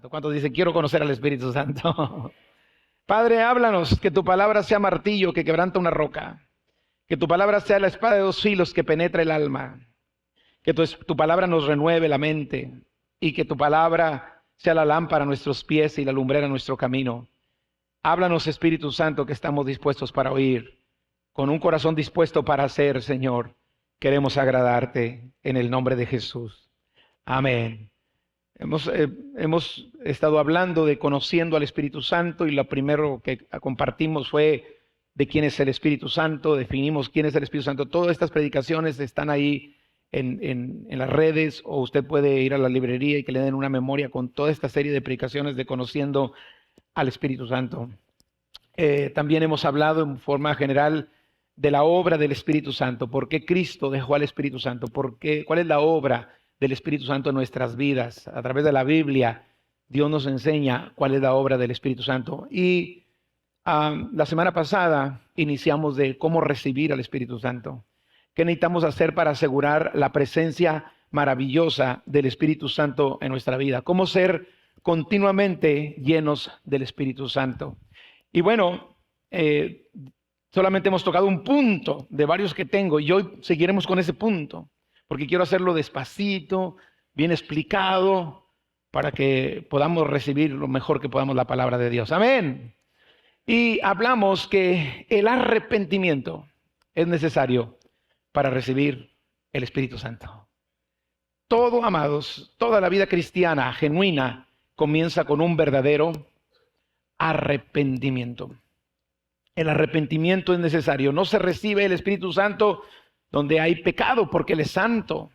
Santo. ¿Cuántos dicen, quiero conocer al Espíritu Santo? Padre, háblanos, que tu palabra sea martillo que quebranta una roca. Que tu palabra sea la espada de dos filos que penetra el alma. Que tu palabra nos renueve la mente. Y que tu palabra sea la lámpara a nuestros pies y la lumbrera a nuestro camino. Háblanos, Espíritu Santo, que estamos dispuestos para oír. Con un corazón dispuesto para hacer, Señor. Queremos agradarte en el nombre de Jesús. Amén. Hemos estado hablando de conociendo al Espíritu Santo y lo primero que compartimos fue de quién es el Espíritu Santo, definimos quién es el Espíritu Santo. Todas estas predicaciones están ahí en las redes, o usted puede ir a la librería y que le den una memoria con toda esta serie de predicaciones de conociendo al Espíritu Santo. También hemos hablado en forma general de la obra del Espíritu Santo. ¿Por qué Cristo dejó al Espíritu Santo? ¿Cuál es la obra del Espíritu Santo en nuestras vidas? A través de la Biblia, Dios nos enseña cuál es la obra del Espíritu Santo. Y la semana pasada iniciamos de cómo recibir al Espíritu Santo. ¿Qué necesitamos hacer para asegurar la presencia maravillosa del Espíritu Santo en nuestra vida? ¿Cómo ser continuamente llenos del Espíritu Santo? Y bueno, solamente hemos tocado un punto de varios que tengo y hoy seguiremos con ese punto. Porque quiero hacerlo despacito, bien explicado, para que podamos recibir lo mejor que podamos la palabra de Dios. Amén. Y hablamos que el arrepentimiento es necesario para recibir el Espíritu Santo. Todo, amados, toda la vida cristiana genuina comienza con un verdadero arrepentimiento. El arrepentimiento es necesario. No se recibe el Espíritu Santo donde hay pecado, porque Él es santo.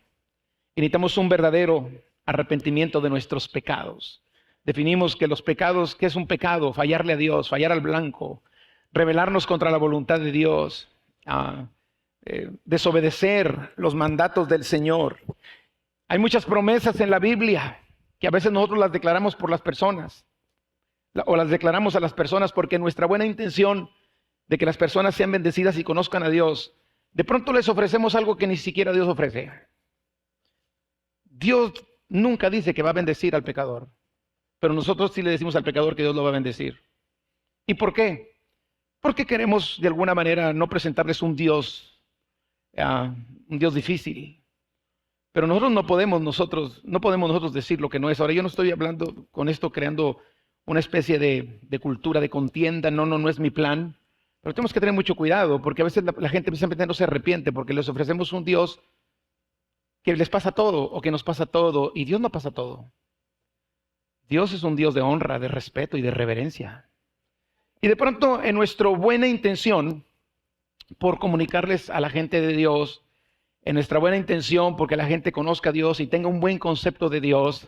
Y necesitamos un verdadero arrepentimiento de nuestros pecados. Definimos que los pecados, ¿qué es un pecado? Fallarle a Dios, fallar al blanco, rebelarnos contra la voluntad de Dios, desobedecer los mandatos del Señor. Hay muchas promesas en la Biblia que a veces nosotros las declaramos por las personas, o las declaramos a las personas porque nuestra buena intención de que las personas sean bendecidas y conozcan a Dios, de pronto les ofrecemos algo que ni siquiera Dios ofrece. Dios nunca dice que va a bendecir al pecador, pero nosotros sí le decimos al pecador que Dios lo va a bendecir. ¿Y por qué? Porque queremos de alguna manera no presentarles un Dios difícil. Pero nosotros no podemos nosotros decir lo que no es. Ahora, yo no estoy hablando con esto creando una especie de cultura de contienda. No es mi plan. Pero tenemos que tener mucho cuidado, porque a veces la gente simplemente no se arrepiente porque les ofrecemos un Dios que les pasa todo o que nos pasa todo, y Dios no pasa todo. Dios es un Dios de honra, de respeto y de reverencia. Y de pronto, en nuestra buena intención por comunicarles a la gente de Dios, en nuestra buena intención porque la gente conozca a Dios y tenga un buen concepto de Dios,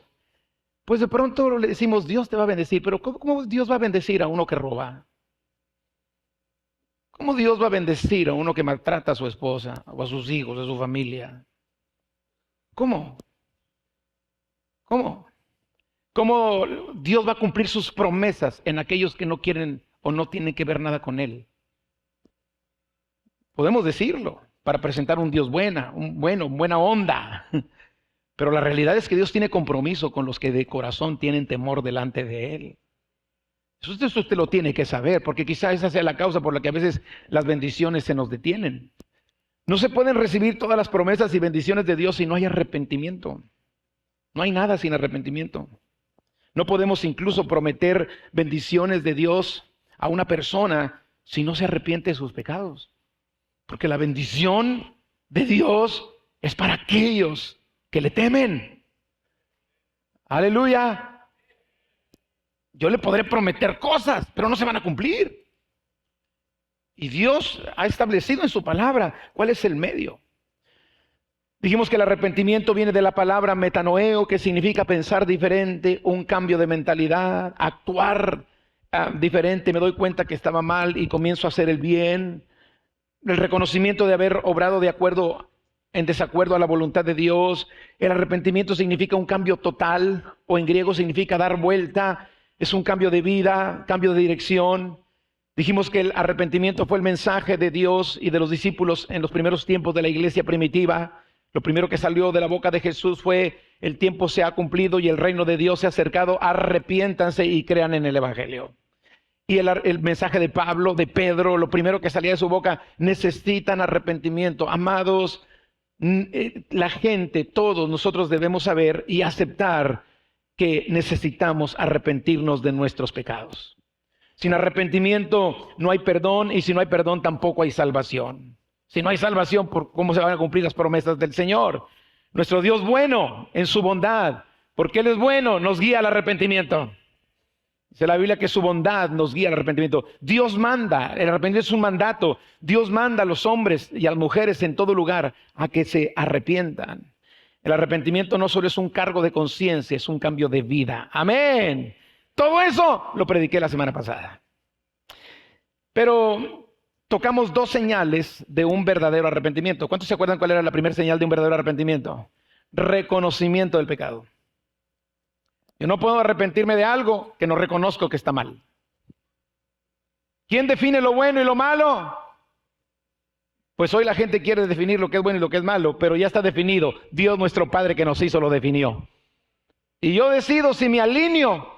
pues de pronto le decimos, Dios te va a bendecir. Pero ¿cómo Dios va a bendecir a uno que roba? ¿Cómo Dios va a bendecir a uno que maltrata a su esposa o a sus hijos, a su familia? ¿Cómo? ¿Cómo Dios va a cumplir sus promesas en aquellos que no quieren o no tienen que ver nada con Él? Podemos decirlo para presentar un Dios buena onda. Pero la realidad es que Dios tiene compromiso con los que de corazón tienen temor delante de Él. Eso usted lo tiene que saber, porque quizá esa sea la causa por la que a veces las bendiciones se nos detienen. No se pueden recibir todas las promesas y bendiciones de Dios si no hay arrepentimiento. No hay nada sin arrepentimiento. No podemos incluso prometer bendiciones de Dios a una persona si no se arrepiente de sus pecados. Porque la bendición de Dios es para aquellos que le temen. Aleluya. Yo le podré prometer cosas, pero no se van a cumplir. Y Dios ha establecido en su palabra cuál es el medio. Dijimos que el arrepentimiento viene de la palabra metanoeo, que significa pensar diferente, un cambio de mentalidad, actuar diferente. Me doy cuenta que estaba mal y comienzo a hacer el bien. El reconocimiento de haber obrado en desacuerdo a la voluntad de Dios. El arrepentimiento significa un cambio total, o en griego significa dar vuelta. Es un cambio de vida, cambio de dirección. Dijimos que el arrepentimiento fue el mensaje de Dios y de los discípulos en los primeros tiempos de la iglesia primitiva. Lo primero que salió de la boca de Jesús fue: el tiempo se ha cumplido y el reino de Dios se ha acercado, arrepiéntanse y crean en el Evangelio. Y el mensaje de Pablo, de Pedro, lo primero que salía de su boca: necesitan arrepentimiento. Amados, la gente, todos nosotros debemos saber y aceptar que necesitamos arrepentirnos de nuestros pecados. Sin arrepentimiento no hay perdón, y si no hay perdón tampoco hay salvación. Si no hay salvación, ¿cómo se van a cumplir las promesas del Señor? Nuestro Dios bueno, en su bondad, porque Él es bueno, nos guía al arrepentimiento. Dice la Biblia que su bondad nos guía al arrepentimiento. Dios manda, el arrepentimiento es un mandato. Dios manda a los hombres y a las mujeres en todo lugar a que se arrepientan. El arrepentimiento no solo es un cargo de conciencia, es un cambio de vida. Amén. Todo eso lo prediqué la semana pasada. Pero tocamos dos señales de un verdadero arrepentimiento. ¿Cuántos se acuerdan cuál era la primera señal de un verdadero arrepentimiento? Reconocimiento del pecado. Yo no puedo arrepentirme de algo que no reconozco que está mal. ¿Quién define lo bueno y lo malo? Pues hoy la gente quiere definir lo que es bueno y lo que es malo, pero ya está definido. Dios nuestro Padre que nos hizo lo definió. Y yo decido si me alineo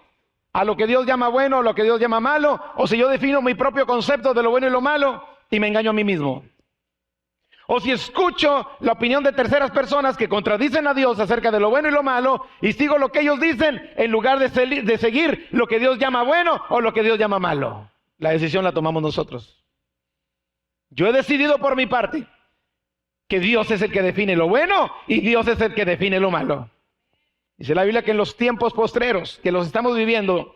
a lo que Dios llama bueno o lo que Dios llama malo, o si yo defino mi propio concepto de lo bueno y lo malo y me engaño a mí mismo. O si escucho la opinión de terceras personas que contradicen a Dios acerca de lo bueno y lo malo y sigo lo que ellos dicen en lugar de seguir lo que Dios llama bueno o lo que Dios llama malo. La decisión la tomamos nosotros. Yo he decidido por mi parte que Dios es el que define lo bueno y Dios es el que define lo malo. Dice la Biblia que en los tiempos postreros que los estamos viviendo,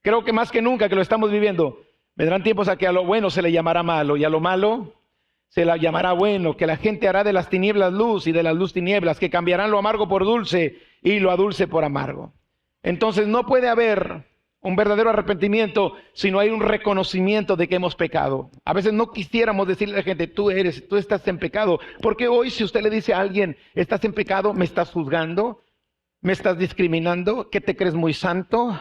creo que más que nunca que lo estamos viviendo, vendrán tiempos a que a lo bueno se le llamará malo y a lo malo se la llamará bueno, que la gente hará de las tinieblas luz y de la luz tinieblas, que cambiarán lo amargo por dulce y lo dulce por amargo. Entonces no puede haber un verdadero arrepentimiento si no hay un reconocimiento de que hemos pecado. A veces no quisiéramos decirle a la gente: tú estás en pecado, porque hoy si usted le dice a alguien: estás en pecado, ¿me estás juzgando? ¿Me estás discriminando? ¿Qué te crees, muy santo?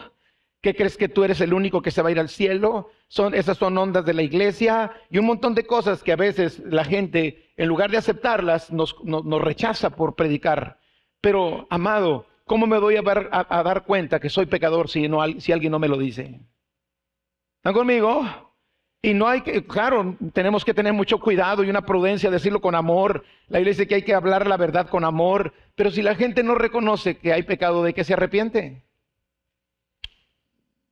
¿Qué crees, que tú eres el único que se va a ir al cielo? Esas son ondas de la iglesia y un montón de cosas que a veces la gente, en lugar de aceptarlas, nos rechaza por predicar. Pero, amado, ¿cómo me doy a dar cuenta que soy pecador si alguien no me lo dice? ¿Están conmigo? Y no hay que, claro, tenemos que tener mucho cuidado y una prudencia, decirlo con amor. La Biblia dice que hay que hablar la verdad con amor. Pero si la gente no reconoce que hay pecado, ¿de qué se arrepiente?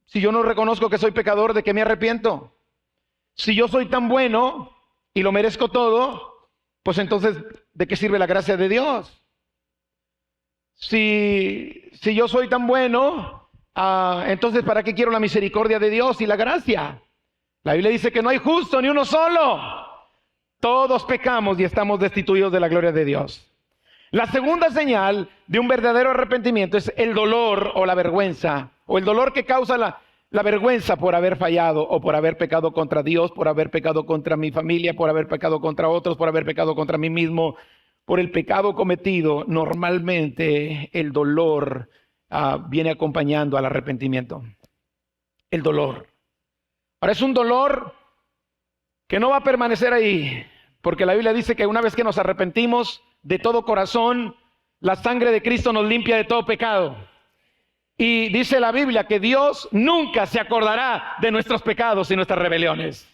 Si yo no reconozco que soy pecador, ¿de qué me arrepiento? Si yo soy tan bueno y lo merezco todo, pues entonces, ¿de qué sirve la gracia de Dios? Si yo soy tan bueno, entonces ¿para qué quiero la misericordia de Dios y la gracia? La Biblia dice que no hay justo ni uno solo. Todos pecamos y estamos destituidos de la gloria de Dios. La segunda señal de un verdadero arrepentimiento es el dolor o la vergüenza, o el dolor que causa la vergüenza por haber fallado o por haber pecado contra Dios, por haber pecado contra mi familia, por haber pecado contra otros, por haber pecado contra mí mismo. Por el pecado cometido, normalmente el dolor viene acompañando al arrepentimiento. El dolor. Ahora es un dolor que no va a permanecer ahí, porque la Biblia dice que una vez que nos arrepentimos de todo corazón, la sangre de Cristo nos limpia de todo pecado. Y dice la Biblia que Dios nunca se acordará de nuestros pecados y nuestras rebeliones.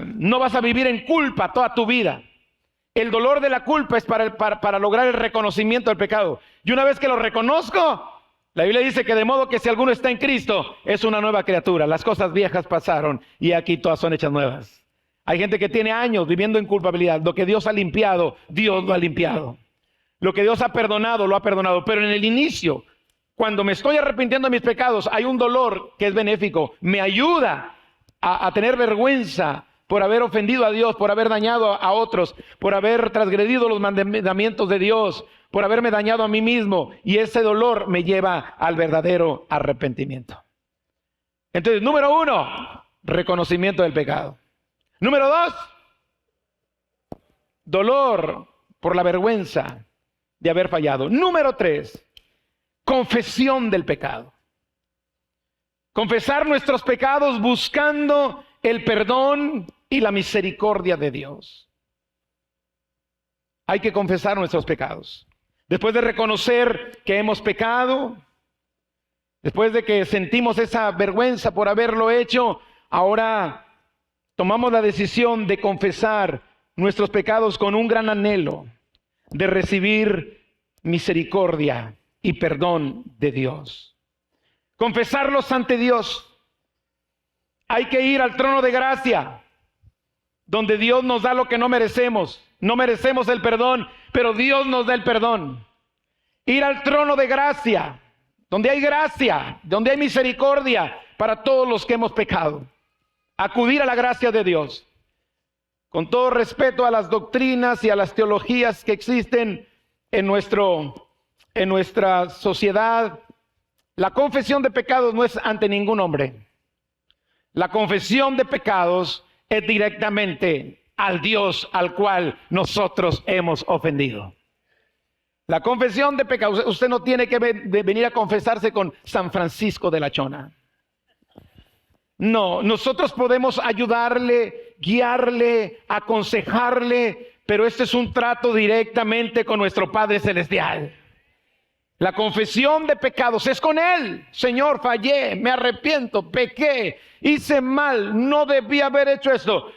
No vas a vivir en culpa toda tu vida. El dolor de la culpa es para lograr el reconocimiento del pecado. Y una vez que lo reconozco, la Biblia dice que de modo que si alguno está en Cristo, es una nueva criatura. Las cosas viejas pasaron y aquí todas son hechas nuevas. Hay gente que tiene años viviendo en culpabilidad. Lo que Dios ha limpiado, Dios lo ha limpiado. Lo que Dios ha perdonado, lo ha perdonado. Pero en el inicio, cuando me estoy arrepintiendo de mis pecados, hay un dolor que es benéfico. Me ayuda a tener vergüenza por haber ofendido a Dios, por haber dañado a otros, por haber transgredido los mandamientos de Dios, por haberme dañado a mí mismo. Y ese dolor me lleva al verdadero arrepentimiento. Entonces, número 1, reconocimiento del pecado. Número 2, dolor por la vergüenza de haber fallado. Número 3, confesión del pecado. Confesar nuestros pecados buscando el perdón y la misericordia de Dios. hay que confesar nuestros pecados. Después de reconocer que hemos pecado, después de que sentimos esa vergüenza por haberlo hecho, ahora tomamos la decisión de confesar nuestros pecados con un gran anhelo de recibir misericordia y perdón de Dios. Confesarlos ante Dios. Hay que ir al trono de gracia, donde Dios nos da lo que no merecemos. No merecemos el perdón, pero Dios nos da el perdón. Ir al trono de gracia, donde hay misericordia para todos los que hemos pecado. Acudir a la gracia de Dios. Con todo respeto a las doctrinas y a las teologías que existen en nuestra sociedad, la confesión de pecados no es ante ningún hombre. La confesión de pecados es directamente al Dios al cual nosotros hemos ofendido. La confesión de pecados, usted no tiene que venir a confesarse con San Francisco de la Chona. No, nosotros podemos ayudarle, guiarle, aconsejarle, pero este es un trato directamente con nuestro Padre Celestial. La confesión de pecados es con Él. Señor, fallé, me arrepiento, pequé, hice mal, no debía haber hecho esto.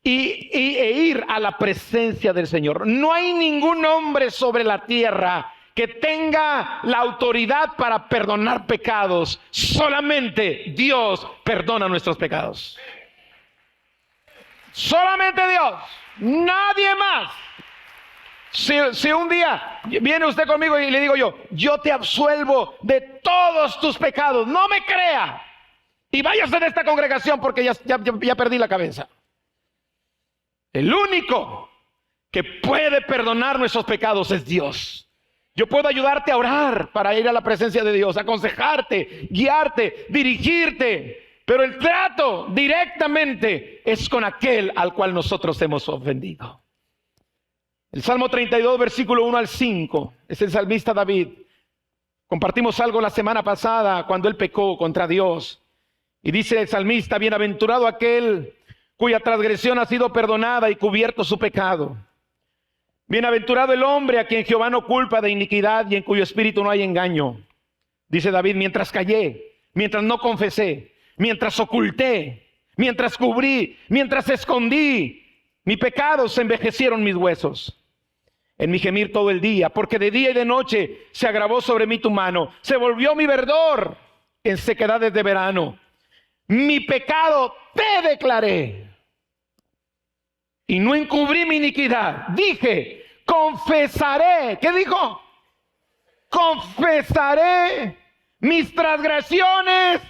E ir a la presencia del Señor. No hay ningún hombre sobre la tierra que tenga la autoridad para perdonar pecados. Solamente Dios perdona nuestros pecados. Solamente Dios, nadie más. Si un día viene usted conmigo y le digo yo te absuelvo de todos tus pecados, no me crea y váyase de esta congregación porque ya perdí la cabeza. El único que puede perdonar nuestros pecados es Dios. Yo puedo ayudarte a orar para ir a la presencia de Dios, aconsejarte, guiarte, dirigirte, pero el trato directamente es con aquel al cual nosotros hemos ofendido. El Salmo 32, versículo 1 al 5, es el salmista David. Compartimos algo la semana pasada cuando él pecó contra Dios. Y dice el salmista: bienaventurado aquel cuya transgresión ha sido perdonada y cubierto su pecado. Bienaventurado el hombre a quien Jehová no culpa de iniquidad y en cuyo espíritu no hay engaño. Dice David: mientras callé, mientras no confesé, mientras oculté, mientras cubrí, mientras escondí, mi pecado se envejecieron mis huesos. En mi gemir todo el día, porque de día y de noche se agravó sobre mí tu mano. Se volvió mi verdor en sequedades de verano. Mi pecado te declaré y no encubrí mi iniquidad. Dije, confesaré. ¿Qué dijo? Confesaré mis transgresiones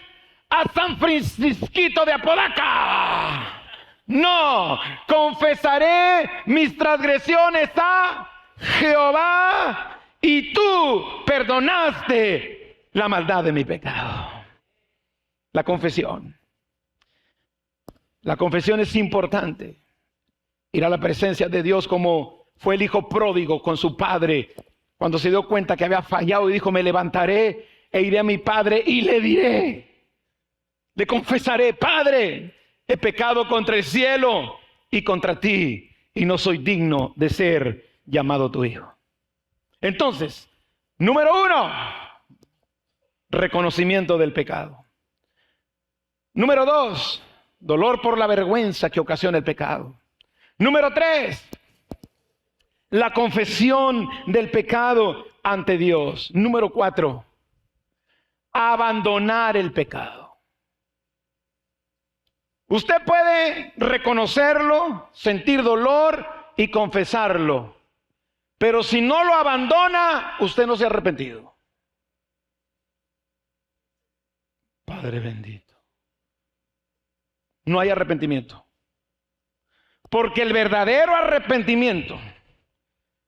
a San Francisquito de Apodaca. No, confesaré mis transgresiones a Jehová y tú perdonaste la maldad de mi pecado. La confesión. La confesión es importante. Ir a la presencia de Dios como fue el hijo pródigo con su padre cuando se dio cuenta que había fallado y dijo: me levantaré e iré a mi padre y le diré, le confesaré: Padre, he pecado contra el cielo y contra ti y no soy digno de ser llamado tu hijo. Entonces, número 1, reconocimiento del pecado. Número 2, dolor por la vergüenza que ocasiona el pecado. Número 3, la confesión del pecado ante Dios. Número 4, abandonar el pecado. Usted puede reconocerlo, sentir dolor y confesarlo, pero si no lo abandona, usted no se ha arrepentido. Padre bendito. No hay arrepentimiento. Porque el verdadero arrepentimiento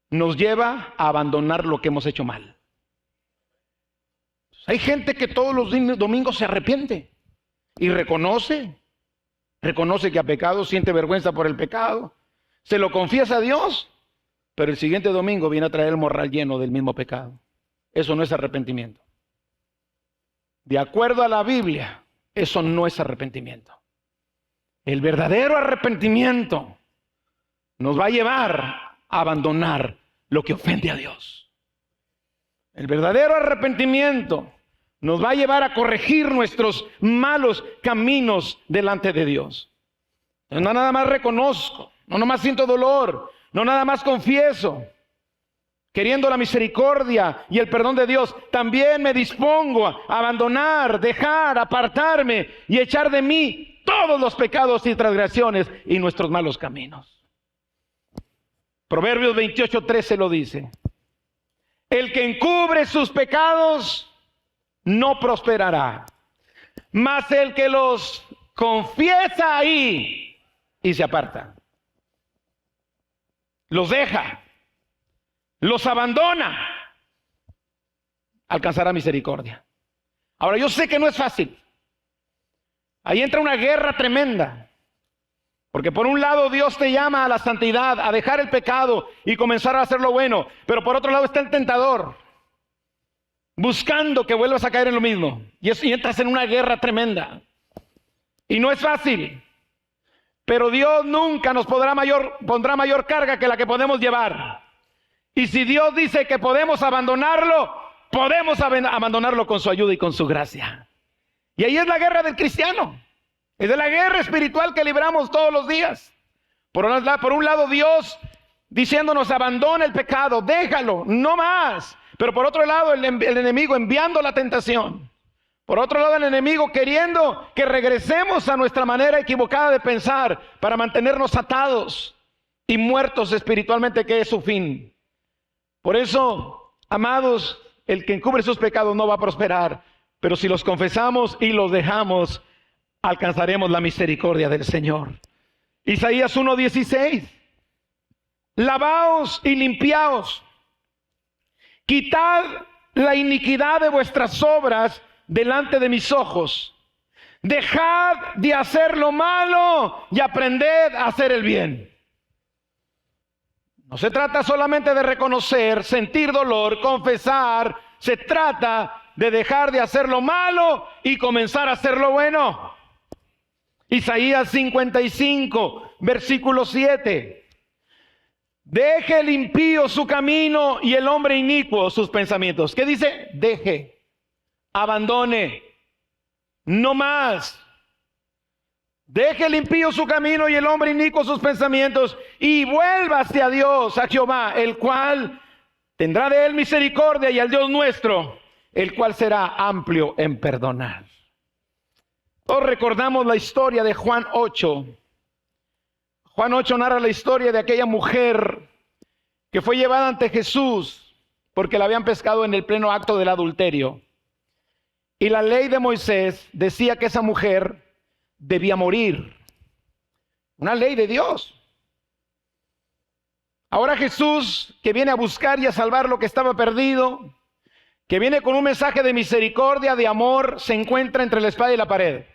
nos lleva a abandonar lo que hemos hecho mal. Hay gente que todos los domingos se arrepiente y reconoce que ha pecado, siente vergüenza por el pecado, se lo confiesa a Dios, pero el siguiente domingo viene a traer el morral lleno del mismo pecado. Eso no es arrepentimiento. De acuerdo a la Biblia, eso no es arrepentimiento. El verdadero arrepentimiento nos va a llevar a abandonar lo que ofende a Dios. El verdadero arrepentimiento nos va a llevar a corregir nuestros malos caminos delante de Dios. No nada más reconozco, no nada más siento dolor, no nada más confieso, queriendo la misericordia y el perdón de Dios, también me dispongo a abandonar, dejar, apartarme y echar de mí todos los pecados y transgresiones y nuestros malos caminos. Proverbios 28:13 lo dice. El que encubre sus pecados no prosperará, mas el que los confiesa ahí y se aparta, los deja, los abandona, alcanzará misericordia. Ahora, yo sé que no es fácil. Ahí entra una guerra tremenda. Porque por un lado Dios te llama a la santidad, a dejar el pecado y comenzar a hacer lo bueno. Pero por otro lado está el tentador, buscando que vuelvas a caer en lo mismo. Y entras en una guerra tremenda. Y no es fácil. Pero Dios nunca nos pondrá mayor carga que la que podemos llevar. Y si Dios dice que podemos abandonarlo, podemos abandonarlo con su ayuda y con su gracia. Y ahí es la guerra del cristiano. Es de la guerra espiritual que libramos todos los días. Por un lado Dios diciéndonos abandona el pecado, déjalo, no más. Pero por otro lado el enemigo enviando la tentación. Por otro lado el enemigo queriendo que regresemos a nuestra manera equivocada de pensar para mantenernos atados y muertos espiritualmente, que es su fin. Por eso, amados, el que encubre sus pecados no va a prosperar, pero si los confesamos y los dejamos, alcanzaremos la misericordia del Señor. Isaías 1:16. Lavaos y limpiaos, quitad la iniquidad de vuestras obras delante de mis ojos. Dejad de hacer lo malo y aprended a hacer el bien. No se trata solamente de reconocer, sentir dolor, confesar. Se trata de dejar de hacer lo malo y comenzar a hacer lo bueno. Isaías 55, versículo 7. Deje el impío su camino y el hombre inicuo sus pensamientos. ¿Qué dice? Deje, abandone, no más. Deje el impío su camino y el hombre inicuo sus pensamientos y vuélvase a Dios, a Jehová, el cual tendrá de él misericordia, y al Dios nuestro, el cual será amplio en perdonar. Todos recordamos la historia de Juan 8. Juan 8 narra la historia de aquella mujer que fue llevada ante Jesús porque la habían pescado en el pleno acto del adulterio. Y la ley de Moisés decía que esa mujer debía morir. Una ley de Dios. Ahora Jesús, que viene a buscar y a salvar lo que estaba perdido, que viene con un mensaje de misericordia, de amor, se encuentra entre la espada y la pared.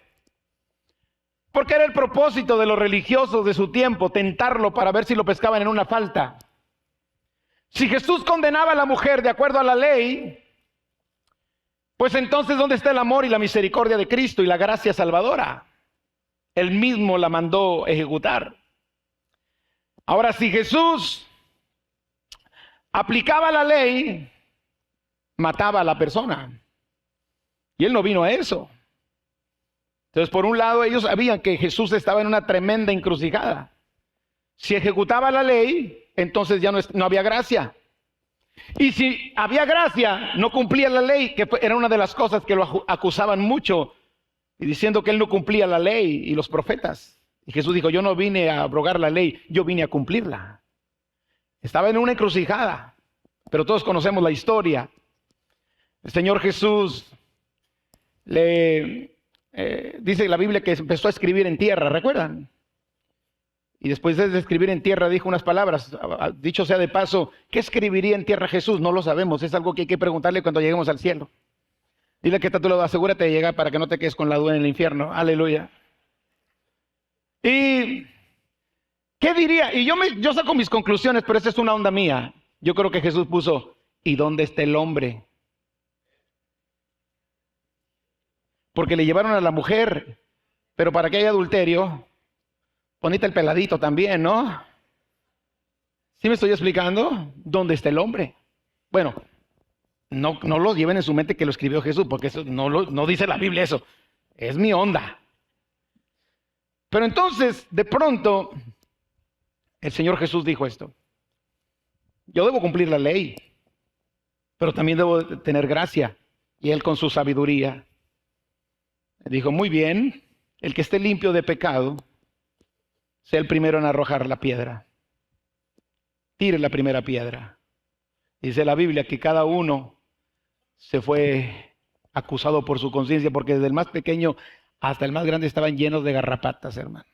Porque era el propósito de los religiosos de su tiempo, tentarlo para ver si lo pescaban en una falta. Si Jesús condenaba a la mujer de acuerdo a la ley, pues entonces ¿dónde está el amor y la misericordia de Cristo y la gracia salvadora? Él mismo la mandó ejecutar. Ahora, si Jesús aplicaba la ley, mataba a la persona. Y Él no vino a eso. Entonces, por un lado, ellos sabían que Jesús estaba en una tremenda encrucijada. Si ejecutaba la ley, entonces ya no había gracia. Y si había gracia, no cumplía la ley, que era una de las cosas que lo acusaban mucho, y diciendo que él no cumplía la ley y los profetas. Y Jesús dijo, yo no vine a abrogar la ley, yo vine a cumplirla. Estaba en una encrucijada, pero todos conocemos la historia. El Señor Jesús dice la Biblia que empezó a escribir en tierra, ¿recuerdan? Y después de escribir en tierra dijo unas palabras. Dicho sea de paso, ¿qué escribiría en tierra Jesús? No lo sabemos, es algo que hay que preguntarle cuando lleguemos al cielo. Dile que tú lo asegúrate de llegar para que no te quedes con la duda en el infierno. Aleluya. ¿Y qué diría? Y yo saco mis conclusiones, pero esa es una onda mía. Yo creo que Jesús puso, ¿y dónde está el hombre? Porque le llevaron a la mujer, pero para que haya adulterio, ponete el peladito también, ¿no? ¿Sí me estoy explicando? ¿Dónde está el hombre? Bueno, no lo lleven en su mente que lo escribió Jesús, porque eso no dice la Biblia eso. Es mi onda. Pero entonces, de pronto, el Señor Jesús dijo esto. Yo debo cumplir la ley, pero también debo tener gracia. Y Él con su sabiduría dijo, muy bien, el que esté limpio de pecado, sea el primero en arrojar la piedra. Tire la primera piedra. Dice la Biblia que cada uno se fue acusado por su conciencia, porque desde el más pequeño hasta el más grande estaban llenos de garrapatas, hermano.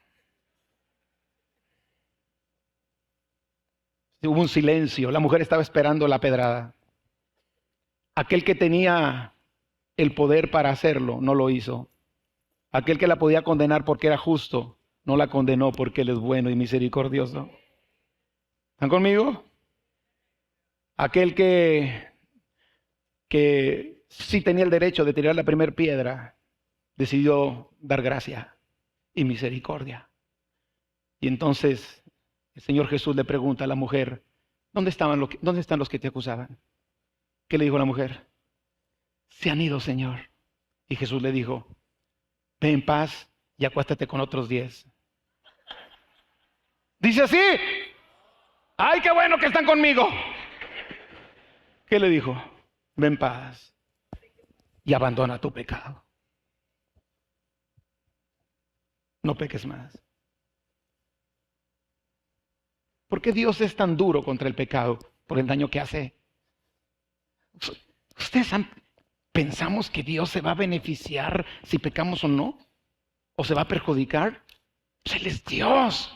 Hubo un silencio, la mujer estaba esperando la pedrada. Aquel que tenía el poder para hacerlo, no lo hizo. Aquel que la podía condenar porque era justo, no la condenó porque Él es bueno y misericordioso. ¿Están conmigo? Aquel que sí tenía el derecho de tirar la primera piedra, decidió dar gracia y misericordia. Y entonces el Señor Jesús le pregunta a la mujer, ¿dónde están los que te acusaban? ¿Qué le dijo la mujer? Se han ido, Señor. Y Jesús le dijo, ve en paz y acuéstate con otros 10. Dice así, ¡ay, qué bueno que están conmigo! ¿Qué le dijo? Ve en paz y abandona tu pecado. No peques más. ¿Por qué Dios es tan duro contra el pecado? Por el daño que hace. ¿Pensamos que Dios se va a beneficiar si pecamos o no? ¿O se va a perjudicar? Pues Él es Dios.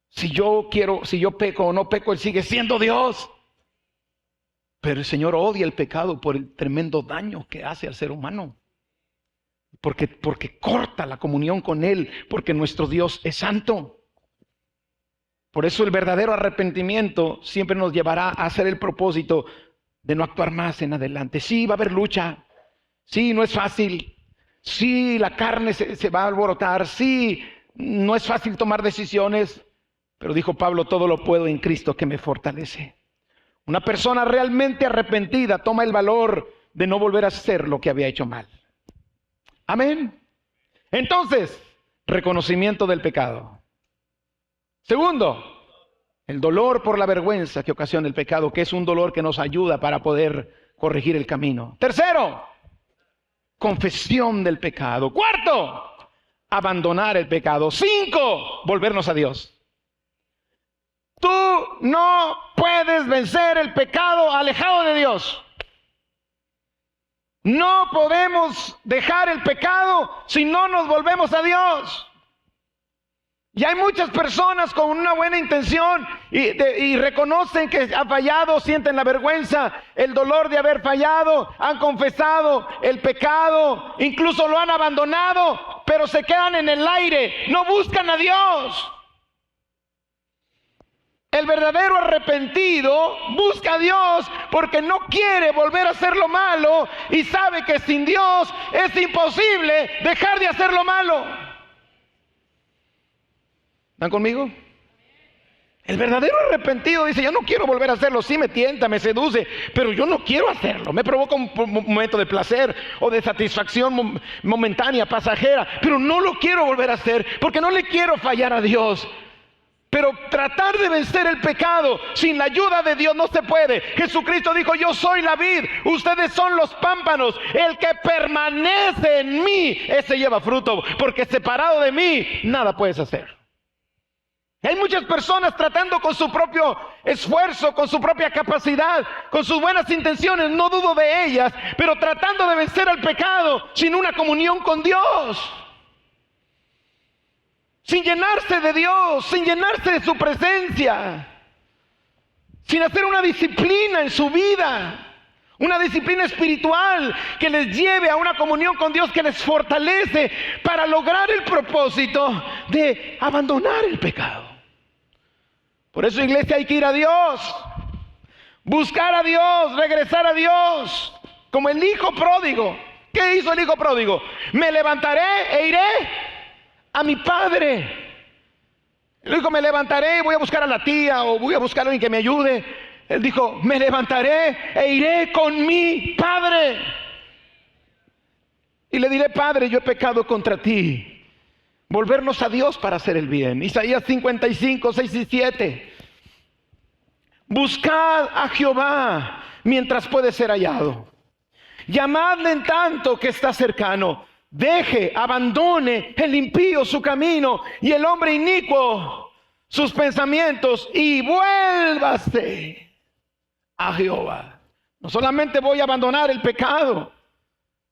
Si yo peco o no peco, Él sigue siendo Dios. Pero el Señor odia el pecado por el tremendo daño que hace al ser humano. Porque corta la comunión con Él, porque nuestro Dios es santo. Por eso el verdadero arrepentimiento siempre nos llevará a hacer el propósito de no actuar más en adelante. Sí, va a haber lucha. Sí, no es fácil. Sí, la carne se va a alborotar. Sí, no es fácil tomar decisiones. Pero dijo Pablo, todo lo puedo en Cristo que me fortalece. Una persona realmente arrepentida toma el valor de no volver a hacer lo que había hecho mal. Amén. Entonces, reconocimiento del pecado. Segundo, el dolor por la vergüenza que ocasiona el pecado, que es un dolor que nos ayuda para poder corregir el camino. Tercero, confesión del pecado. Cuarto, abandonar el pecado. 5, volvernos a Dios. Tú no puedes vencer el pecado alejado de Dios. No podemos dejar el pecado si no nos volvemos a Dios. Y hay muchas personas con una buena intención y reconocen que han fallado, sienten la vergüenza, el dolor de haber fallado, han confesado el pecado, incluso lo han abandonado, pero se quedan en el aire, no buscan a Dios. El verdadero arrepentido busca a Dios porque no quiere volver a hacer lo malo y sabe que sin Dios es imposible dejar de hacer lo malo. ¿Están conmigo? El verdadero arrepentido dice, yo no quiero volver a hacerlo. Sí me tienta, me seduce, pero yo no quiero hacerlo. Me provoca un momento de placer o de satisfacción momentánea, pasajera, pero no lo quiero volver a hacer porque no le quiero fallar a Dios. Pero tratar de vencer el pecado sin la ayuda de Dios no se puede. Jesucristo dijo, yo soy la vid, ustedes son los pámpanos. El que permanece en mí, ese lleva fruto, porque separado de mí, nada puedes hacer. Hay muchas personas tratando con su propio esfuerzo, con su propia capacidad, con sus buenas intenciones, no dudo de ellas, pero tratando de vencer al pecado sin una comunión con Dios. Sin llenarse de Dios, sin llenarse de su presencia, sin hacer una disciplina en su vida, una disciplina espiritual que les lleve a una comunión con Dios que les fortalece para lograr el propósito de abandonar el pecado. Por eso, iglesia, hay que ir a Dios, buscar a Dios, regresar a Dios, como el hijo pródigo. ¿Qué hizo el hijo pródigo? Me levantaré e iré a mi padre. Él dijo, me levantaré y voy a buscar a la tía o voy a buscar a alguien que me ayude. Él dijo, me levantaré e iré con mi padre. Y le diré, Padre, yo he pecado contra ti. Volvernos a Dios para hacer el bien. Isaías 55, 6 y 7. Buscad a Jehová mientras puede ser hallado. Llamadle en tanto que está cercano. Deje, abandone el impío su camino y el hombre inicuo sus pensamientos y vuélvase a Jehová. No solamente voy a abandonar el pecado,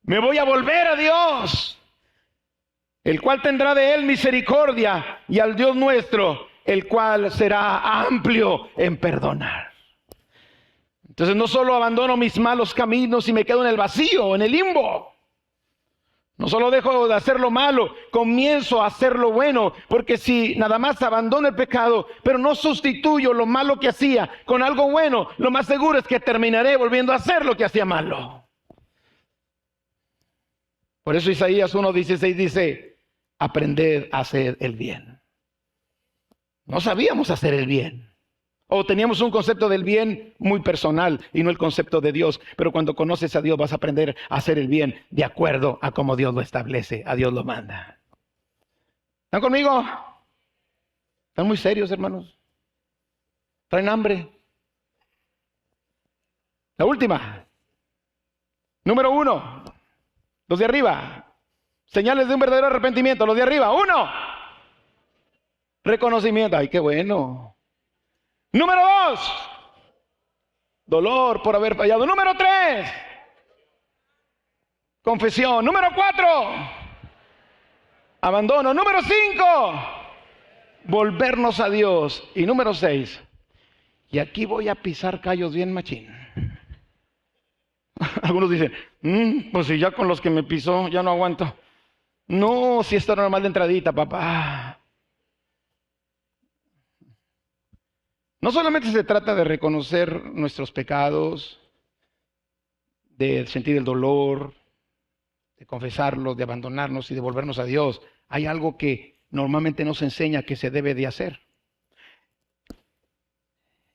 me voy a volver a Dios, el cual tendrá de él misericordia, y al Dios nuestro, el cual será amplio en perdonar. Entonces no solo abandono mis malos caminos y me quedo en el vacío, en el limbo. No solo dejo de hacer lo malo, comienzo a hacer lo bueno, porque si nada más abandono el pecado, pero no sustituyo lo malo que hacía con algo bueno, lo más seguro es que terminaré volviendo a hacer lo que hacía malo. Por eso Isaías 1:16 dice, aprended a hacer el bien. No sabíamos hacer el bien. O teníamos un concepto del bien muy personal y no el concepto de Dios. Pero cuando conoces a Dios vas a aprender a hacer el bien de acuerdo a cómo Dios lo establece, a Dios lo manda. ¿Están conmigo? ¿Están muy serios, hermanos? ¿Traen hambre? La última. Número 1. Los de arriba. Señales de un verdadero arrepentimiento. Los de arriba. 1. Reconocimiento. Ay, qué bueno. Número 2, dolor por haber fallado. Número 3, confesión. Número 4, abandono. Número 5, volvernos a Dios. Y número 6, y aquí voy a pisar callos bien machín. Algunos dicen, pues si ya con los que me pisó ya no aguanto. No, si está normal de entradita, papá. No solamente se trata de reconocer nuestros pecados, de sentir el dolor, de confesarlos, de abandonarnos y de volvernos a Dios. Hay algo que normalmente nos enseña que se debe de hacer.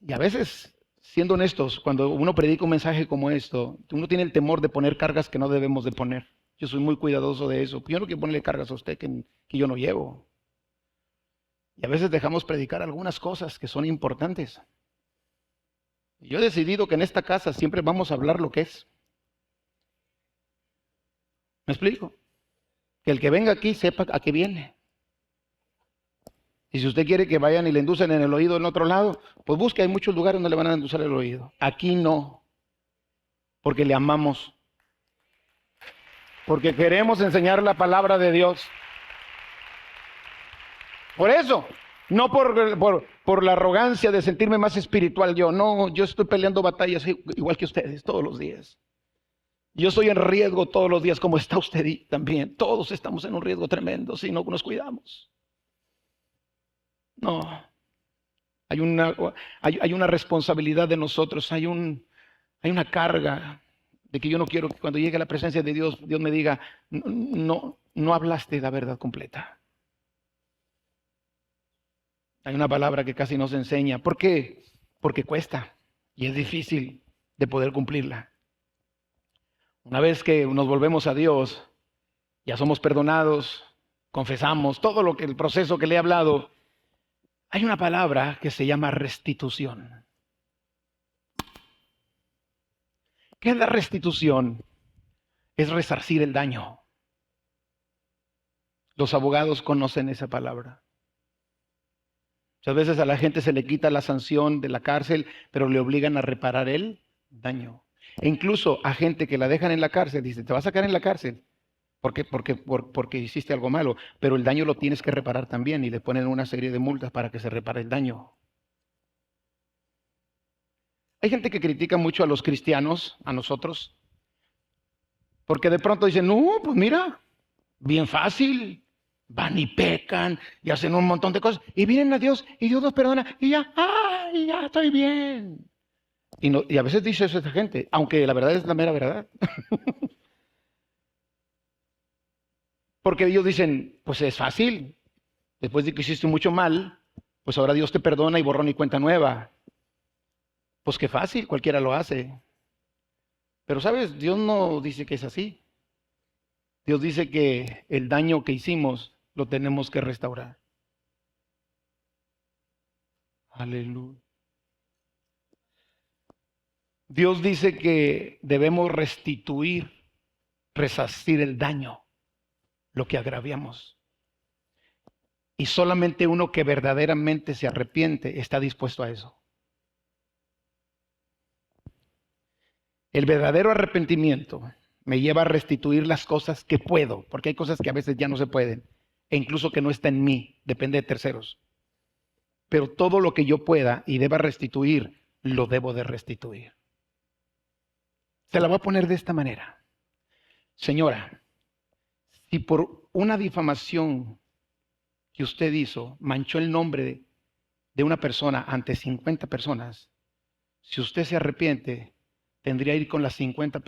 Y a veces, siendo honestos, cuando uno predica un mensaje como esto, uno tiene el temor de poner cargas que no debemos de poner. Yo soy muy cuidadoso de eso. Yo no quiero ponerle cargas a usted que yo no llevo. Y a veces dejamos predicar algunas cosas que son importantes. Yo he decidido que en esta casa siempre vamos a hablar lo que es. ¿Me explico? Que el que venga aquí sepa a qué viene. Y si usted quiere que vayan y le endulcen en el oído en otro lado, pues busque, hay muchos lugares donde le van a endulzar el oído. Aquí no, porque le amamos. Porque queremos enseñar la palabra de Dios. Por eso, no por la arrogancia de sentirme más espiritual yo. No, yo estoy peleando batallas igual que ustedes todos los días. Yo estoy en riesgo todos los días como está usted también. Todos estamos en un riesgo tremendo si no nos cuidamos. No, hay una responsabilidad de nosotros, hay una carga de que yo no quiero que cuando llegue a la presencia de Dios, Dios me diga, no hablaste la verdad completa. Hay una palabra que casi no se enseña. ¿Por qué? Porque cuesta y es difícil de poder cumplirla. Una vez que nos volvemos a Dios, ya somos perdonados, confesamos todo el proceso que le he hablado. Hay una palabra que se llama restitución. ¿Qué es la restitución? Es resarcir el daño. Los abogados conocen esa palabra. Muchas veces a la gente se le quita la sanción de la cárcel, pero le obligan a reparar el daño. E incluso a gente que la dejan en la cárcel, dice, te vas a sacar en la cárcel porque hiciste algo malo, pero el daño lo tienes que reparar también y le ponen una serie de multas para que se repare el daño. Hay gente que critica mucho a los cristianos, a nosotros, porque de pronto dicen, no, pues mira, bien fácil. Van y pecan y hacen un montón de cosas y vienen a Dios y Dios los perdona y ya, ¡ay, ya estoy bien! Y a veces dice eso esta gente, aunque la verdad es la mera verdad. Porque ellos dicen, pues es fácil, después de que hiciste mucho mal, Pues ahora Dios te perdona y borrón y cuenta nueva. Pues qué fácil, cualquiera lo hace. Pero sabes, Dios no dice que es así. Dios dice que el daño que hicimos lo tenemos que restaurar. Aleluya. Dios dice que debemos restituir, resarcir el daño, lo que agraviamos. Y solamente uno que verdaderamente se arrepiente está dispuesto a eso. El verdadero arrepentimiento me lleva a restituir las cosas que puedo, porque hay cosas que a veces ya no se pueden, e incluso que no está en mí, depende de terceros. Pero todo lo que yo pueda y deba restituir, lo debo de restituir. Se la voy a poner de esta manera. Señora, si por una difamación que usted hizo manchó el nombre de una persona ante 50 personas, si usted se arrepiente, tendría que ir con las 50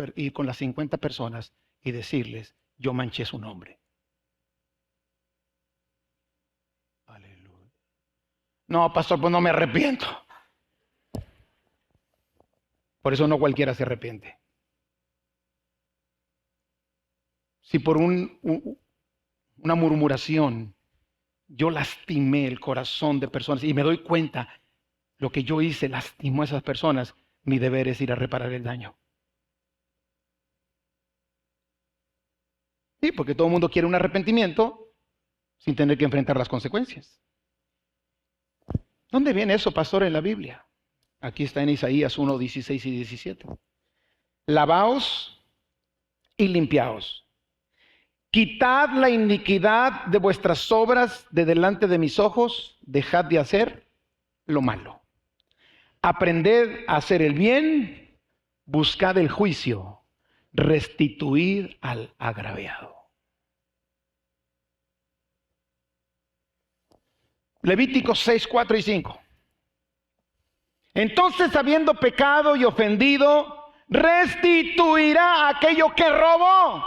personas y decirles, yo manché su nombre. Aleluya. No, pastor, pues no me arrepiento. Por eso no cualquiera se arrepiente. Si por una murmuración yo lastimé el corazón de personas y me doy cuenta lo que yo hice lastimó a esas personas, mi deber es ir a reparar el daño. Sí, porque todo el mundo quiere un arrepentimiento sin tener que enfrentar las consecuencias. ¿Dónde viene eso, pastor, en la Biblia? Aquí está en Isaías 1, 16 y 17. Lavaos y limpiaos. Quitad la iniquidad de vuestras obras de delante de mis ojos, dejad de hacer lo malo. Aprended a hacer el bien, buscad el juicio, restituid al agraviado. Levíticos 6, 4 y 5. Entonces, habiendo pecado y ofendido, restituirá aquello que robó,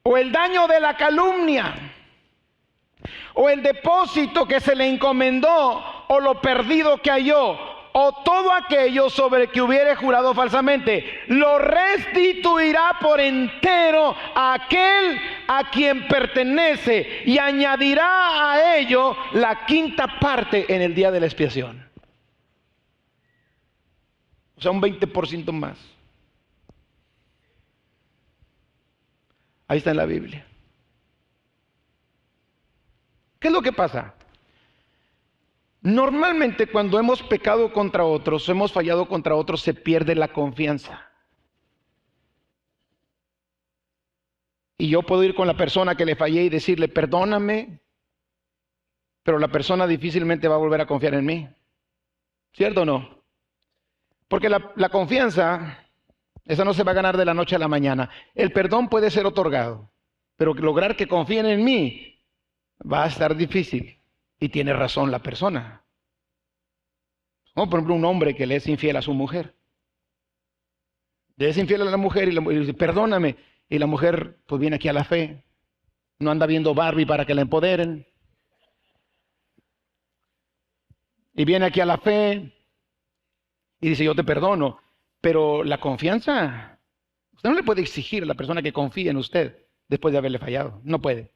o el daño de la calumnia, o el depósito que se le encomendó, o lo perdido que halló, o todo aquello sobre que hubiere jurado falsamente, lo restituirá por entero a aquel a quien pertenece, y añadirá a ello la quinta parte en el día de la expiación. O sea, un 20% más. Ahí está en la Biblia. ¿Qué es lo que pasa? Normalmente cuando hemos pecado contra otros, hemos fallado contra otros, se pierde la confianza. Y yo puedo ir con la persona que le fallé y decirle, perdóname, pero la persona difícilmente va a volver a confiar en mí. ¿Cierto o no? Porque la confianza, esa no se va a ganar de la noche a la mañana. El perdón puede ser otorgado, pero lograr que confíen en mí va a estar difícil. Y tiene razón la persona. Como por ejemplo un hombre que le es infiel a su mujer. Le es infiel a la mujer y le dice, perdóname. Y la mujer pues viene aquí a la fe. No anda viendo Barbie para que la empoderen. Y viene aquí a la fe y dice, yo te perdono. Pero la confianza, usted no le puede exigir a la persona que confíe en usted después de haberle fallado. No puede.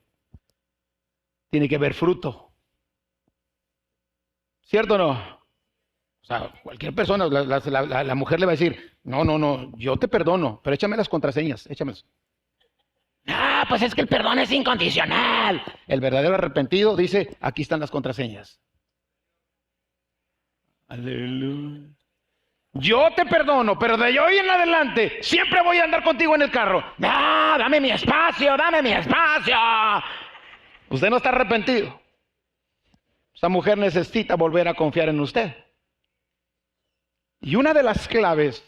Tiene que haber fruto. ¿Cierto o no? O sea, cualquier persona, la mujer le va a decir, no, yo te perdono, pero échame las contraseñas, échamelas. Ah, pues es que el perdón es incondicional. El verdadero arrepentido dice, aquí están las contraseñas. Aleluya. Yo te perdono, pero de hoy en adelante siempre voy a andar contigo en el carro. Ah, dame mi espacio, dame mi espacio. Usted no está arrepentido. Esa mujer necesita volver a confiar en usted. Y una de las claves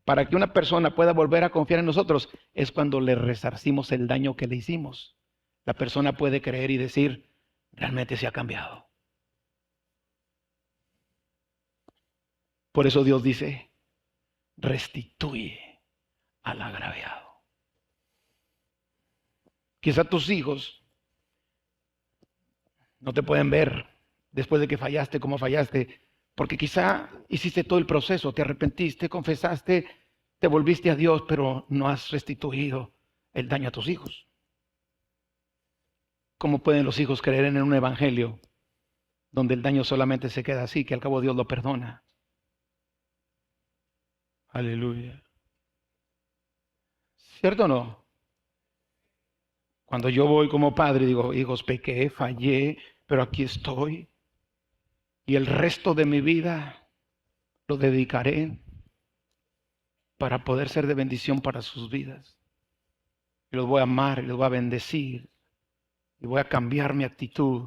para que una persona pueda volver a confiar en nosotros es cuando le resarcimos el daño que le hicimos. La persona puede creer y decir, realmente se ha cambiado. Por eso Dios dice, restituye al agraviado. Quizá tus hijos No te pueden ver después de que fallaste, como fallaste, porque quizá hiciste todo el proceso, te arrepentiste, confesaste, te volviste a Dios, pero no has restituido el daño a tus hijos. ¿Cómo pueden los hijos creer en un evangelio donde el daño solamente se queda así, que al cabo Dios lo perdona? Aleluya. ¿Cierto o no? Cuando yo voy como padre, digo, hijos, pequé, fallé, pero aquí estoy. Y el resto de mi vida lo dedicaré para poder ser de bendición para sus vidas. Y los voy a amar y los voy a bendecir. Y voy a cambiar mi actitud.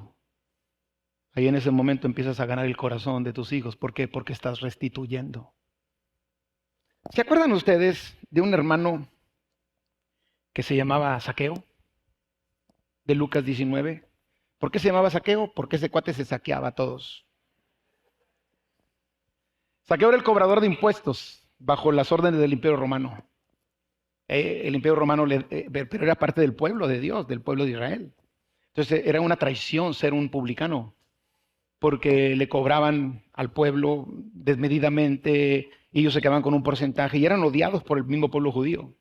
Ahí en ese momento empiezas a ganar el corazón de tus hijos. ¿Por qué? Porque estás restituyendo. ¿Se acuerdan ustedes de un hermano que se llamaba Zaqueo? De Lucas 19. ¿Por qué se llamaba Zaqueo? Porque ese cuate se saqueaba a todos. Zaqueo era el cobrador de impuestos bajo las órdenes del Imperio Romano. El Imperio Romano, pero era parte del pueblo de Dios, del pueblo de Israel. Entonces era una traición ser un publicano, porque le cobraban al pueblo desmedidamente y ellos se quedaban con un porcentaje y eran odiados por el mismo pueblo judío.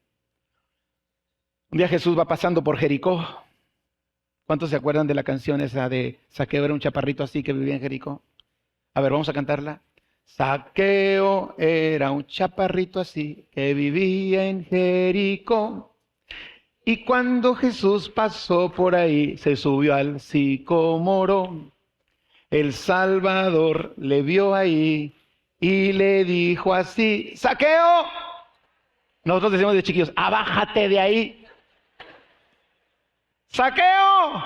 Un día Jesús va pasando por Jericó. ¿Cuántos se acuerdan de la canción esa de Zaqueo era un chaparrito así que vivía en Jericó? A ver, vamos a cantarla. Zaqueo era un chaparrito así que vivía en Jericó. Y cuando Jesús pasó por ahí, se subió al sicómoro. El Salvador le vio ahí y le dijo así, ¡Zaqueo! Nosotros decimos de chiquillos, ¡abájate de ahí! ¡Zaqueo!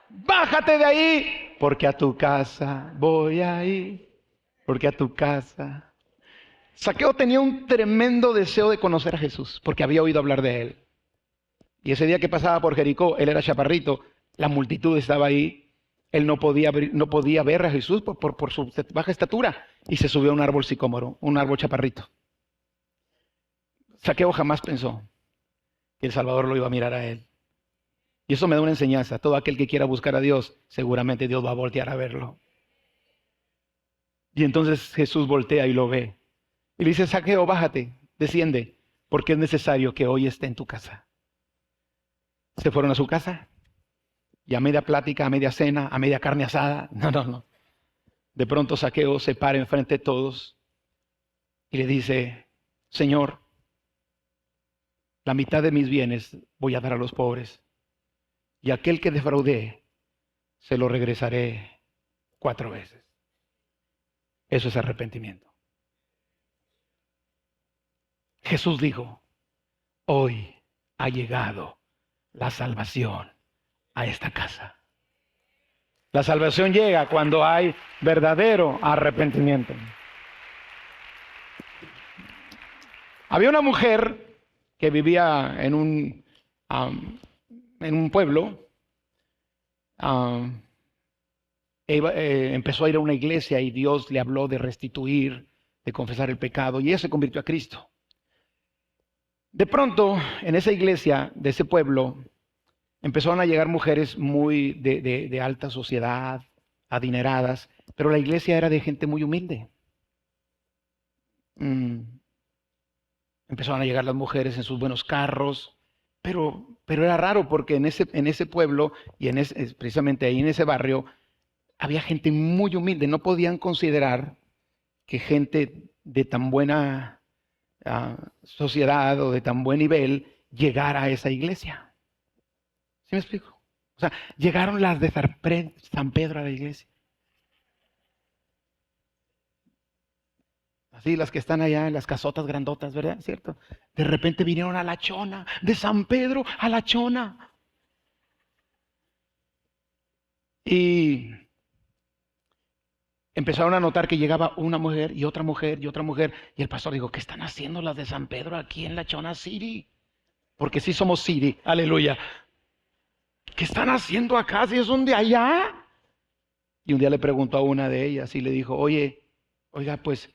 ¡Bájate de ahí! Porque a tu casa voy a ir. Porque a tu casa. Zaqueo tenía un tremendo deseo de conocer a Jesús, porque había oído hablar de él. Y ese día que pasaba por Jericó, él era chaparrito, la multitud estaba ahí, él no podía ver a Jesús por su baja estatura, y se subió a un árbol sicómoro, un árbol chaparrito. Zaqueo jamás pensó que el Salvador lo iba a mirar a él. Y eso me da una enseñanza. Todo aquel que quiera buscar a Dios, seguramente Dios va a voltear a verlo. Y entonces Jesús voltea y lo ve. Y le dice, Zaqueo, bájate, desciende, porque es necesario que hoy esté en tu casa. Se fueron a su casa. Y a media plática, a media cena, a media carne asada. No. De pronto Zaqueo se para enfrente de todos y le dice, Señor, la mitad de mis bienes voy a dar a los pobres. Y aquel que defraudé, se lo regresaré 4 veces. Eso es arrepentimiento. Jesús dijo, hoy ha llegado la salvación a esta casa. La salvación llega cuando hay verdadero arrepentimiento. Había una mujer que vivía en un pueblo. Empezó a ir a una iglesia y Dios le habló de restituir, de confesar el pecado, y ella se convirtió a Cristo. De pronto, en esa iglesia de ese pueblo, empezaron a llegar mujeres muy de alta sociedad, adineradas, pero la iglesia era de gente muy humilde. Empezaron a llegar las mujeres en sus buenos carros, pero era raro porque en ese pueblo y precisamente ahí en ese barrio había gente muy humilde. No podían considerar que gente de tan buena sociedad o de tan buen nivel llegara a esa iglesia. ¿Sí me explico? O sea, llegaron las de San Pedro a la iglesia. Así las que están allá en las casotas grandotas, ¿verdad? ¿Cierto? De repente vinieron a La Chona, de San Pedro a La Chona. Y empezaron a notar que llegaba una mujer y otra mujer y otra mujer. Y el pastor dijo, ¿qué están haciendo las de San Pedro aquí en La Chona City? Porque sí somos City, aleluya. ¿Qué están haciendo acá si son de allá? Y un día le preguntó a una de ellas y le dijo, oiga, pues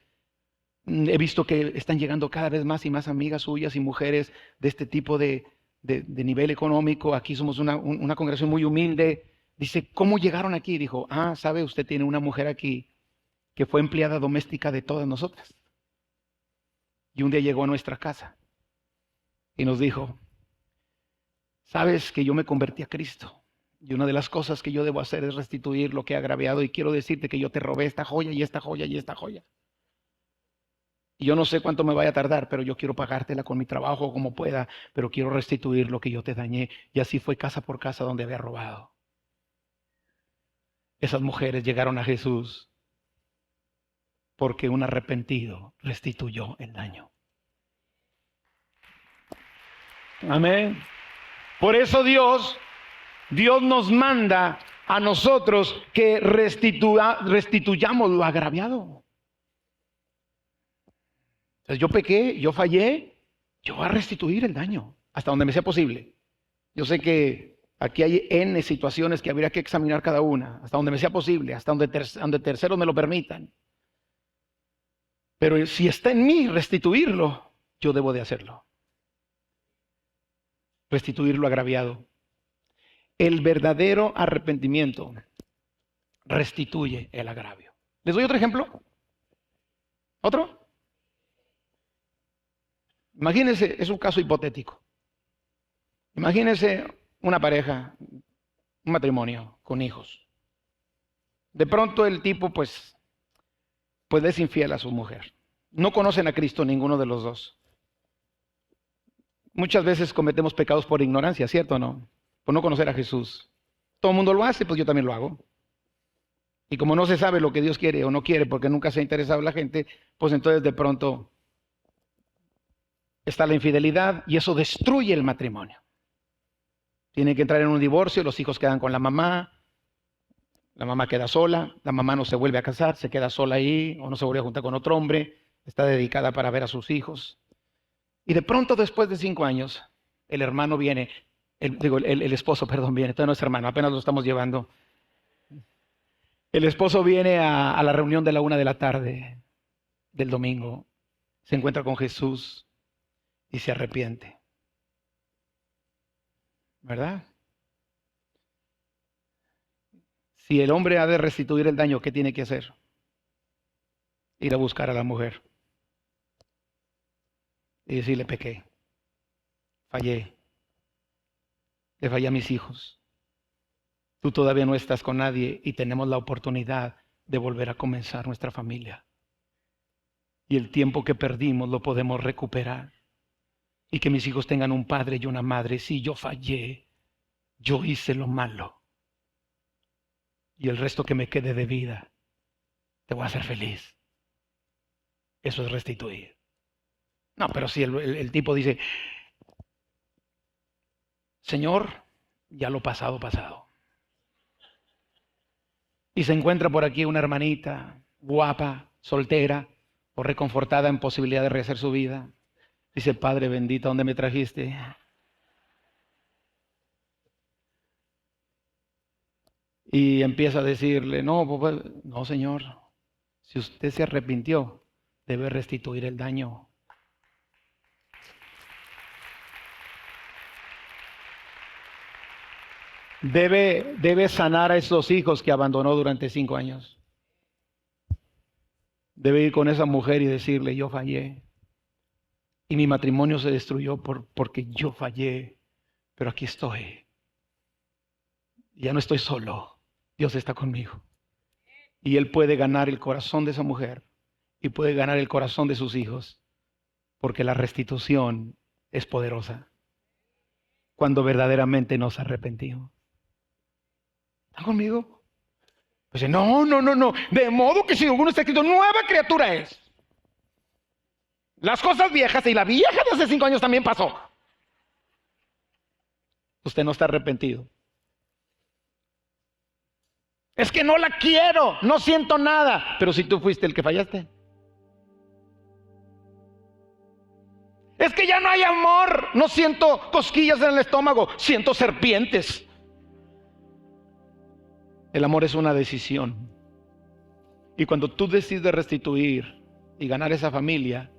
he visto que están llegando cada vez más y más amigas suyas y mujeres de este tipo de nivel económico. Aquí somos una congregación muy humilde. Dice, ¿cómo llegaron aquí? Dijo, sabe, usted tiene una mujer aquí que fue empleada doméstica de todas nosotras. Y un día llegó a nuestra casa y nos dijo, sabes que yo me convertí a Cristo. Y una de las cosas que yo debo hacer es restituir lo que he agraviado. Y quiero decirte que yo te robé esta joya y esta joya y esta joya. Y yo no sé cuánto me vaya a tardar, pero yo quiero pagártela con mi trabajo como pueda. Pero quiero restituir lo que yo te dañé. Y así fue casa por casa donde había robado. Esas mujeres llegaron a Jesús porque un arrepentido restituyó el daño. Amén. Por eso Dios nos manda a nosotros que restituyamos lo agraviado. Entonces yo pequé, yo fallé, yo voy a restituir el daño hasta donde me sea posible. Yo sé que aquí hay N situaciones que habría que examinar cada una, hasta donde me sea posible, hasta donde terceros me lo permitan. Pero si está en mí restituirlo, yo debo de hacerlo. Restituir lo agraviado. El verdadero arrepentimiento restituye el agravio. ¿Les doy otro ejemplo? ¿Otro? Imagínense, es un caso hipotético. Imagínense una pareja, un matrimonio con hijos. De pronto el tipo pues es infiel a su mujer. No conocen a Cristo ninguno de los dos. Muchas veces cometemos pecados por ignorancia, ¿cierto o no? Por no conocer a Jesús. Todo el mundo lo hace, pues yo también lo hago. Y como no se sabe lo que Dios quiere o no quiere, porque nunca se ha interesado en la gente, pues entonces de pronto está la infidelidad y eso destruye el matrimonio. Tienen que entrar en un divorcio, los hijos quedan con la mamá queda sola, la mamá no se vuelve a casar, se queda sola ahí o no se vuelve a juntar con otro hombre, está dedicada para ver a sus hijos. Y de pronto después de 5 años, el hermano viene, el esposo, perdón, viene, todavía no es hermano, apenas lo estamos llevando. El esposo viene a la reunión de la 1 de la tarde del domingo, se encuentra con Jesús y se arrepiente. ¿Verdad? Si el hombre ha de restituir el daño, ¿qué tiene que hacer? Ir a buscar a la mujer y decirle, pequé, fallé, le fallé a mis hijos. Tú todavía no estás con nadie y tenemos la oportunidad de volver a comenzar nuestra familia. Y el tiempo que perdimos lo podemos recuperar. Y que mis hijos tengan un padre y una madre. Sí, yo fallé, yo hice lo malo. Y el resto que me quede de vida, te voy a hacer feliz. Eso es restituir. No, pero si el tipo dice, Señor, ya lo pasado, pasado. Y se encuentra por aquí una hermanita guapa, soltera o reconfortada en posibilidad de rehacer su vida. Dice, Padre bendito, ¿dónde me trajiste? Y empieza a decirle, no, Señor, si usted se arrepintió, debe restituir el daño. Debe sanar a esos hijos que abandonó durante 5 años. Debe ir con esa mujer y decirle, yo fallé. Y mi matrimonio se destruyó porque yo fallé. Pero aquí estoy. Ya no estoy solo. Dios está conmigo. Y Él puede ganar el corazón de esa mujer. Y puede ganar el corazón de sus hijos. Porque la restitución es poderosa. Cuando verdaderamente nos arrepentimos. ¿Están conmigo? Pues no. De modo que si alguno está escrito, nueva criatura es. Las cosas viejas y la vieja de hace 5 años también pasó. Usted no está arrepentido. Es que no la quiero, no siento nada. Pero si tú fuiste el que fallaste. Es que ya no hay amor, no siento cosquillas en el estómago, siento serpientes. El amor es una decisión. Y cuando tú decides restituir y ganar esa familia,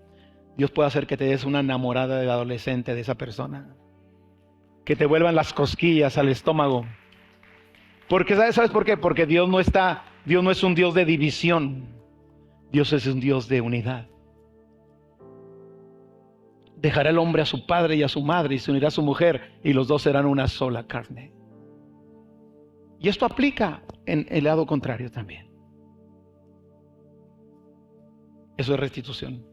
Dios puede hacer que te des una enamorada de adolescente de esa persona. Que te vuelvan las cosquillas al estómago. Porque ¿sabes por qué? Porque Dios no es un Dios de división. Dios es un Dios de unidad. Dejará el hombre a su padre y a su madre y se unirá a su mujer y los dos serán una sola carne. Y esto aplica en el lado contrario también. Eso es restitución.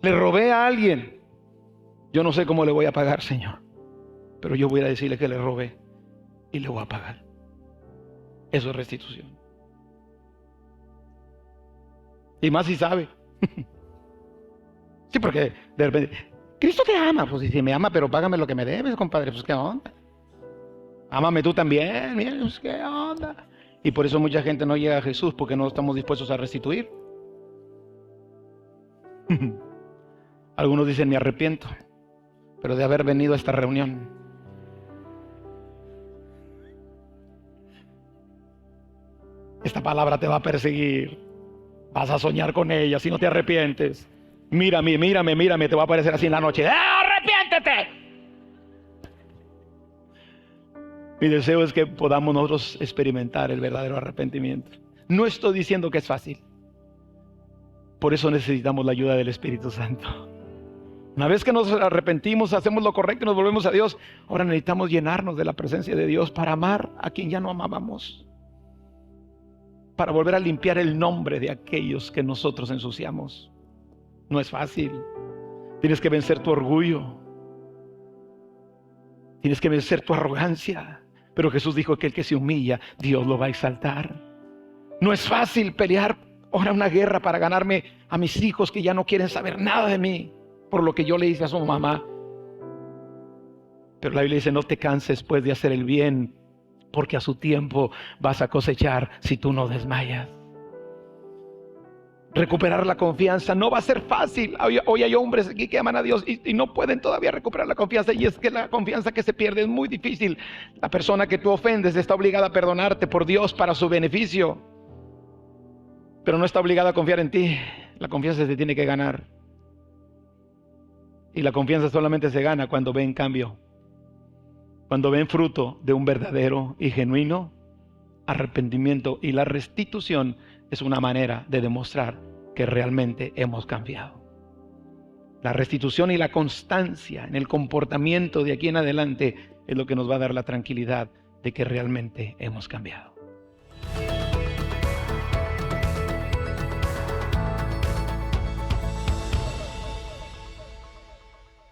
Le robé a alguien. Yo no sé cómo le voy a pagar, Señor, pero yo voy a decirle que le robé y le voy a pagar. Eso es restitución. Y más si sabe. Sí, porque de repente, Cristo te ama. Pues si me ama, pero págame lo que me debes, compadre. Pues qué onda. Ámame tú también. Mira, pues qué onda. Y por eso mucha gente no llega a Jesús, porque no estamos dispuestos a restituir. Algunos dicen, me arrepiento, pero de haber venido a esta reunión. Esta palabra te va a perseguir. Vas a soñar con ella si no te arrepientes. Mírame, te va a aparecer así en la noche. ¡Arrepiéntete! Mi deseo es que podamos nosotros experimentar el verdadero arrepentimiento. No estoy diciendo que es fácil. Por eso necesitamos la ayuda del Espíritu Santo. Una vez que nos arrepentimos, hacemos lo correcto y nos volvemos a Dios, ahora necesitamos llenarnos de la presencia de Dios para amar a quien ya no amábamos. Para volver a limpiar el nombre de aquellos que nosotros ensuciamos. No es fácil. Tienes que vencer tu orgullo. Tienes que vencer tu arrogancia. Pero Jesús dijo que el que se humilla, Dios lo va a exaltar. No es fácil pelear ahora una guerra para ganarme a mis hijos que ya no quieren saber nada de mí por lo que yo le hice a su mamá. Pero la Biblia dice, no te canses pues de hacer el bien, porque a su tiempo vas a cosechar si tú no desmayas. Recuperar la confianza no va a ser fácil. Hoy hay hombres aquí que aman a Dios y no pueden todavía recuperar la confianza. Y es que la confianza que se pierde es muy difícil. La persona que tú ofendes está obligada a perdonarte por Dios para su beneficio, pero no está obligada a confiar en ti. La confianza se tiene que ganar. Y la confianza solamente se gana cuando ven cambio. Cuando ven fruto de un verdadero y genuino arrepentimiento. Y la restitución es una manera de demostrar que realmente hemos cambiado. La restitución y la constancia en el comportamiento de aquí en adelante es lo que nos va a dar la tranquilidad de que realmente hemos cambiado.